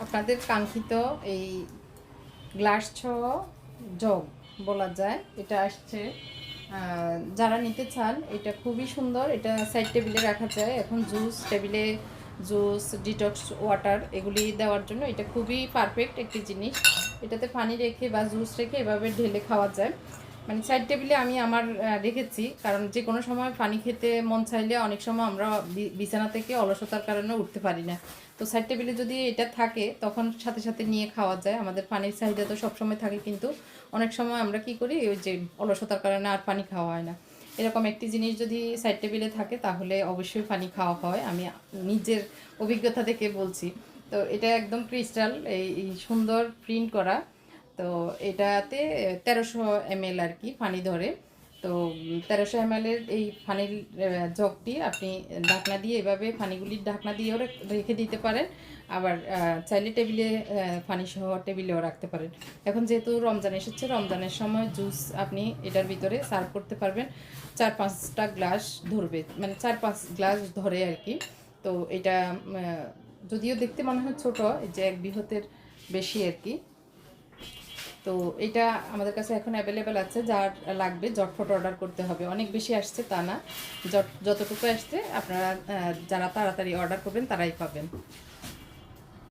আপনাদের কাঙ্ক্ষিত এই গ্লাস সহ জগ বলা যায়, এটা আসছে। যারা নিতে চান এটা খুবই সুন্দর, এটা সাইড টেবিলে রাখা যায়। এখন জুস টেবিলে জুস, ডিটক্স ওয়াটার এগুলি দেওয়ার জন্য এটা খুবই পারফেক্ট একটি জিনিস। এটাতে পানি রেখে বা জুস রেখে এভাবে ঢেলে খাওয়া যায়। মানে সাইড টেবিলে আমি আমার রেখেছি, কারণ যে কোনো সময় পানি খেতে মন চাইলে অনেক সময় আমরা বিছানা থেকে অলসতার কারণে উঠতে পারি না। তো সাইড টেবিলে যদি এটা থাকে তখন সাথে সাথে নিয়ে খাওয়া যায়। আমাদের পানির চাহিদা তো সবসময় থাকে, কিন্তু অনেক সময় আমরা কি করি, ওই যে অলসতার কারণে আর পানি খাওয়া হয় না। এরকম একটি জিনিস যদি সাইড টেবিলে থাকে তাহলে অবশ্যই পানি খাওয়া হয়, আমি নিজের অভিজ্ঞতা থেকে বলছি। তো এটা একদম ক্রিস্টাল এই সুন্দর প্রিন্ট করা। তো এটাতে 1300 ml আর কি পানি ধরে। তো 1300 ml এই পানির জগটি আপনি ঢাকনা দিয়ে এভাবে পানিগুলির ঢাকনা দিয়েও রেখে দিতে পারেন। আবার চাইলে টেবিলে পানি সহ টেবিলেও রাখতে পারেন। এখন যেহেতু রমজান এসেছে, রমজানের সময় জুস আপনি এটার ভিতরে সার্ভ করতে পারবেন। 4-5টা গ্লাস ধরবে, মানে 4-5 গ্লাস ধরে আর কি। তো এটা যদিও দেখতে মনে হয় ছোটো, যে 1 বৃহতের বেশি আর কি। তো এটা আমাদের কাছে এখন অ্যাভেলেবেল আছে, যার লাগবে ঝটফট অর্ডার করতে হবে। অনেক বেশি আসছে তা না, যতটুকু আসছে আপনারা যারা তাড়াতাড়ি অর্ডার করবেন তারাই পাবেন।